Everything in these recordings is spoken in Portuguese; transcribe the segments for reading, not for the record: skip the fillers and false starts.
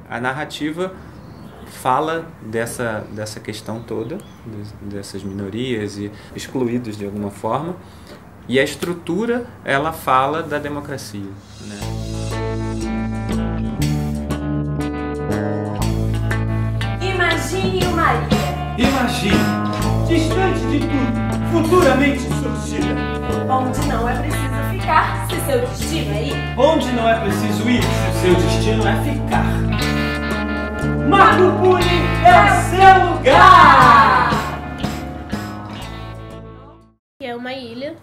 A narrativa fala dessa questão toda, dessas minorias e excluídos de alguma forma, e a estrutura, ela fala da democracia, né? Imagine uma ilha. Imagine, distante de tudo, futuramente surgida. Onde não é preciso ficar se seu destino é ir. Onde não é preciso ir se o seu destino é ficar. Macupuni é o seu lugar! É uma ilha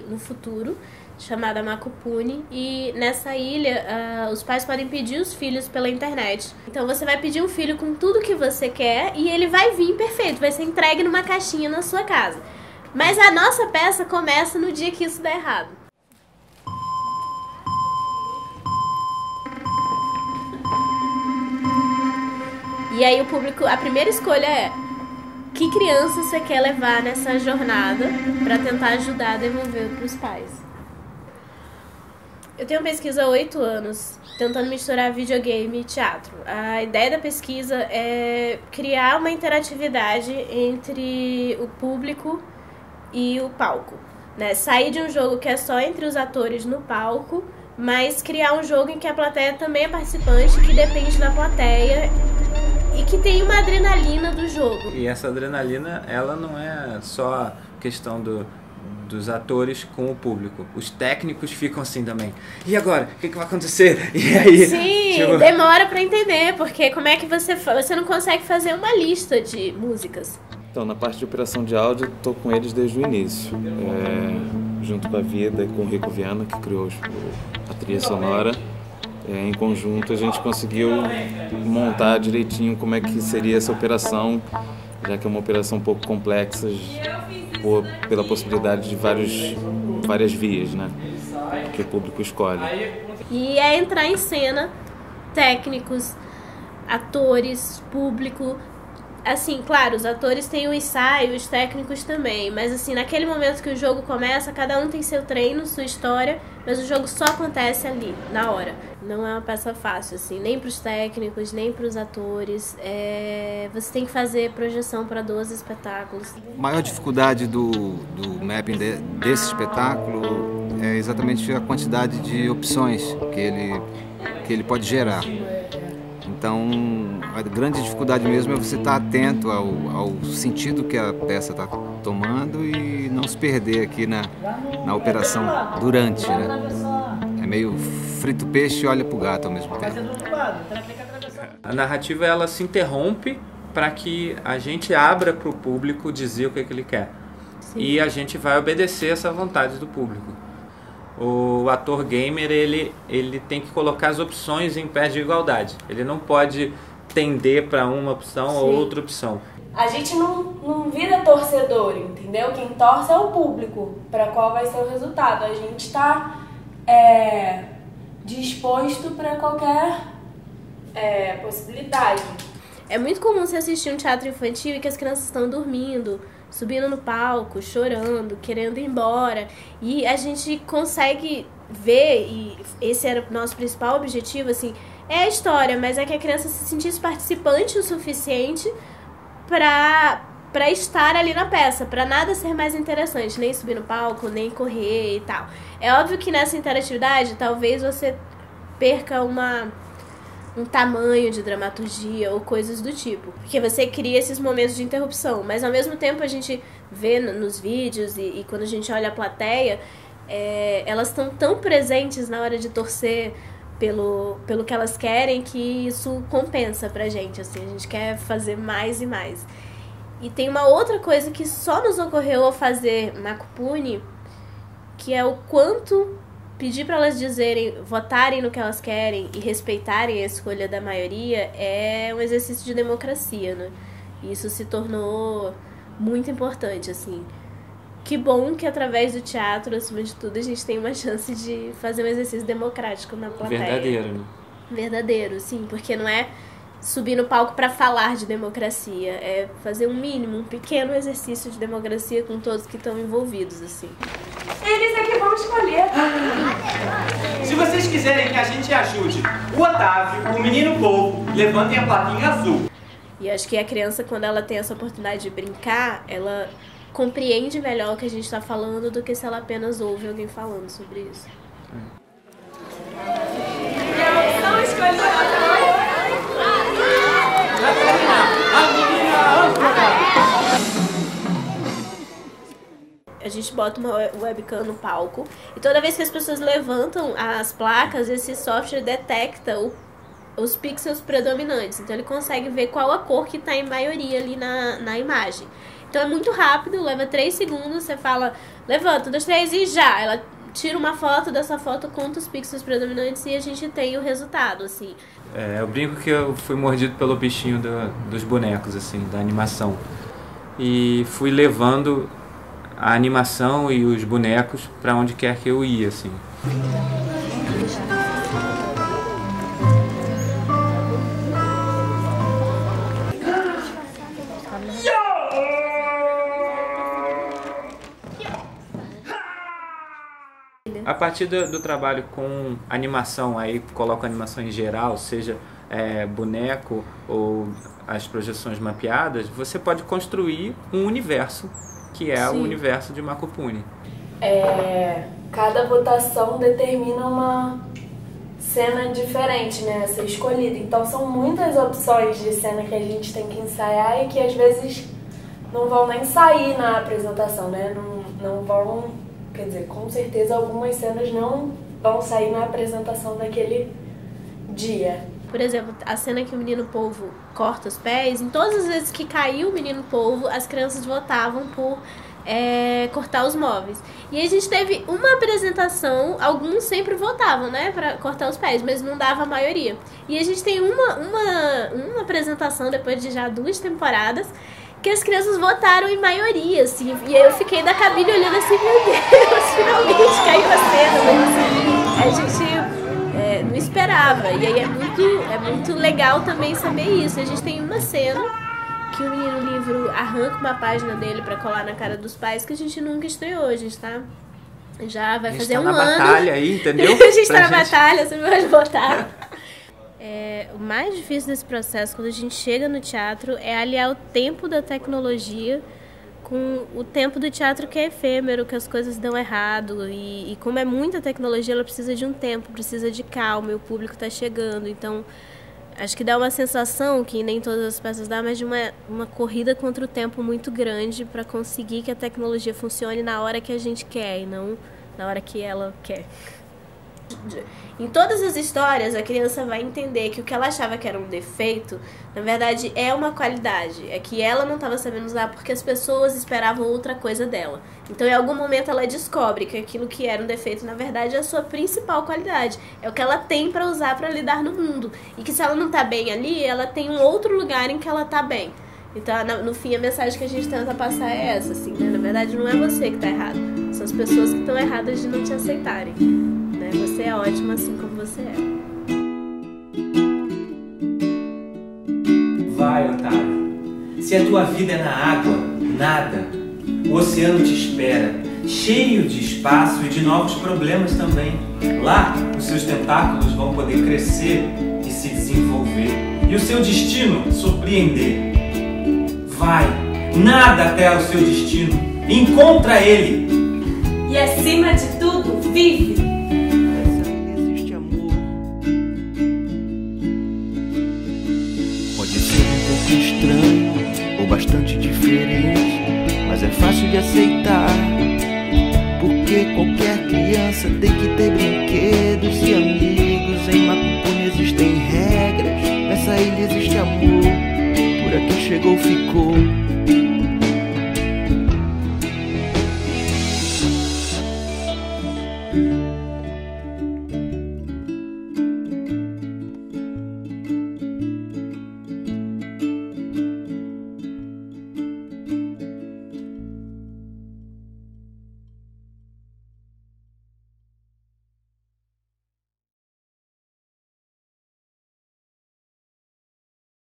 no futuro chamada Macupuni, e nessa ilha os pais podem pedir os filhos pela internet. Então você vai pedir um filho com tudo que você quer e ele vai vir perfeito, vai ser entregue numa caixinha na sua casa. Mas a nossa peça começa no dia que isso dá errado. E aí o público, a primeira escolha é: que criança você quer levar nessa jornada para tentar ajudar a devolver para os pais? Eu tenho pesquisa há 8 anos, tentando misturar videogame e teatro. A ideia da pesquisa é criar uma interatividade entre o público e o palco, né? Sair de um jogo que é só entre os atores no palco, mas criar um jogo em que a plateia também é participante, que depende da plateia e que tem uma adrenalina do jogo. E essa adrenalina, ela não é só questão dos atores com o público. Os técnicos ficam assim também. E agora? O que vai acontecer? E aí? Sim, tipo... demora pra entender, porque como é que você não consegue fazer uma lista de músicas? Então, na parte de operação de áudio, estou com eles desde o início. Junto com a Vida e com o Rico Viana, que criou a trilha sonora. Em conjunto, a gente conseguiu montar direitinho como é que seria essa operação, já que é uma operação um pouco complexa, pela possibilidade de várias vias, né, que o público escolhe. E é entrar em cena técnicos, atores, público. Assim, claro, os atores têm o ensaio, os técnicos também, mas assim, naquele momento que o jogo começa, cada um tem seu treino, sua história, mas o jogo só acontece ali, na hora. Não é uma peça fácil, assim, nem pros técnicos, nem pros atores. Você tem que fazer projeção para 12 espetáculos. A maior dificuldade do mapping desse espetáculo é exatamente a quantidade de opções que ele pode gerar. Então, a grande dificuldade mesmo é você estar atento ao sentido que a peça está tomando e não se perder aqui na operação durante, né? É meio frito peixe e olha pro gato ao mesmo tempo. A narrativa, ela se interrompe para que a gente abra para o público dizer o que ele quer. Sim. E a gente vai obedecer essa vontade do público. O ator gamer, ele tem que colocar as opções em pé de igualdade. Ele não pode tender para uma opção Sim. ou outra opção. A gente não vira torcedor, entendeu? Quem torce é o público, para qual vai ser o resultado. A gente está disposto para qualquer possibilidade. É muito comum você assistir um teatro infantil e que as crianças estão dormindo, subindo no palco, chorando, querendo ir embora. E a gente consegue ver, e esse era o nosso principal objetivo, assim, é a história, mas é que a criança se sentisse participante o suficiente para estar ali na peça, para nada ser mais interessante, nem subir no palco, nem correr e tal. É óbvio que nessa interatividade, talvez você perca um tamanho de dramaturgia ou coisas do tipo, porque você cria esses momentos de interrupção, mas ao mesmo tempo a gente vê nos vídeos e quando a gente olha a plateia, elas estão tão presentes na hora de torcer pelo que elas querem, que isso compensa pra gente, assim, a gente quer fazer mais e mais. E tem uma outra coisa que só nos ocorreu ao fazer Macupuni, que é o quanto pedir para elas votarem no que elas querem e respeitarem a escolha da maioria é um exercício de democracia, né? E isso se tornou muito importante, assim. Que bom que através do teatro, acima de tudo, a gente tem uma chance de fazer um exercício democrático na plateia. Verdadeiro, né? Verdadeiro, sim, porque não é subir no palco para falar de democracia, é fazer um mínimo, um pequeno exercício de democracia com todos que estão envolvidos, assim. Eles é que vão escolher. Se vocês quiserem que a gente ajude o Otávio, o menino Polvo, levantem a plaquinha azul. E acho que a criança, quando ela tem essa oportunidade de brincar, ela compreende melhor o que a gente está falando do que se ela apenas ouve alguém falando sobre isso. A gente bota uma webcam no palco e toda vez que as pessoas levantam as placas, esse software detecta os pixels predominantes. Então ele consegue ver qual a cor que está em maioria ali na imagem. Então é muito rápido, leva 3 segundos, você fala, levanta, 1, 2, 3 e já! Ela tira uma foto, dessa foto conta os pixels predominantes e a gente tem o resultado, assim. Eu brinco que eu fui mordido pelo bichinho dos bonecos, assim, da animação. E fui levando a animação e os bonecos para onde quer que eu ia, assim. A partir do trabalho com animação, aí coloco animação em geral, seja boneco ou as projeções mapeadas, você pode construir um universo, que é o universo de Makupuni. Cada votação determina uma cena diferente, né, a ser escolhida. Então são muitas opções de cena que a gente tem que ensaiar e que às vezes não vão nem sair na apresentação, né, não vão... Quer dizer, com certeza algumas cenas não vão sair na apresentação daquele dia. Por exemplo, a cena que o menino polvo corta os pés, em todas as vezes que caiu o menino polvo, as crianças votavam por cortar os móveis. E a gente teve uma apresentação, alguns sempre votavam, né, pra cortar os pés, mas não dava a maioria. E a gente tem uma apresentação, depois de já 2 temporadas, que as crianças votaram em maioria, assim, e aí eu fiquei da cabine olhando assim, meu Deus, finalmente caiu a cena, mas assim, a gente não esperava, e aí é muito legal também saber isso. A gente tem uma cena que o menino livro arranca uma página dele pra colar na cara dos pais, que a gente nunca estreou, a gente já vai fazer um ano. A gente tá na batalha aí, entendeu? A gente tá na batalha, você pode votar. O mais difícil desse processo, quando a gente chega no teatro, é aliar o tempo da tecnologia com o tempo do teatro, que é efêmero, que as coisas dão errado. E como é muita tecnologia, ela precisa de um tempo, precisa de calma, e o público está chegando. Então, acho que dá uma sensação, que nem todas as peças dá, mas de uma corrida contra o tempo muito grande para conseguir que a tecnologia funcione na hora que a gente quer e não na hora que ela quer. Em todas as histórias, a criança vai entender que o que ela achava que era um defeito, na verdade é uma qualidade. É que ela não estava sabendo usar porque as pessoas esperavam outra coisa dela. Então, em algum momento, ela descobre que aquilo que era um defeito, na verdade, é a sua principal qualidade. É o que ela tem para usar para lidar no mundo. E que se ela não tá bem ali, ela tem um outro lugar em que ela tá bem. Então, no fim, a mensagem que a gente tenta passar é essa, assim, né? Na verdade, não é você que tá errado. São as pessoas que estão erradas de não te aceitarem. Você é ótima assim como você é. Vai, Otávio. Se a tua vida é na água, nada. O oceano te espera, cheio de espaço e de novos problemas também. Lá, os seus tentáculos vão poder crescer e se desenvolver. E o seu destino surpreender. Vai, nada até o seu destino. Encontra ele. E acima de tudo, vive. Estranho ou bastante diferente, mas é fácil de aceitar, porque qualquer criança tem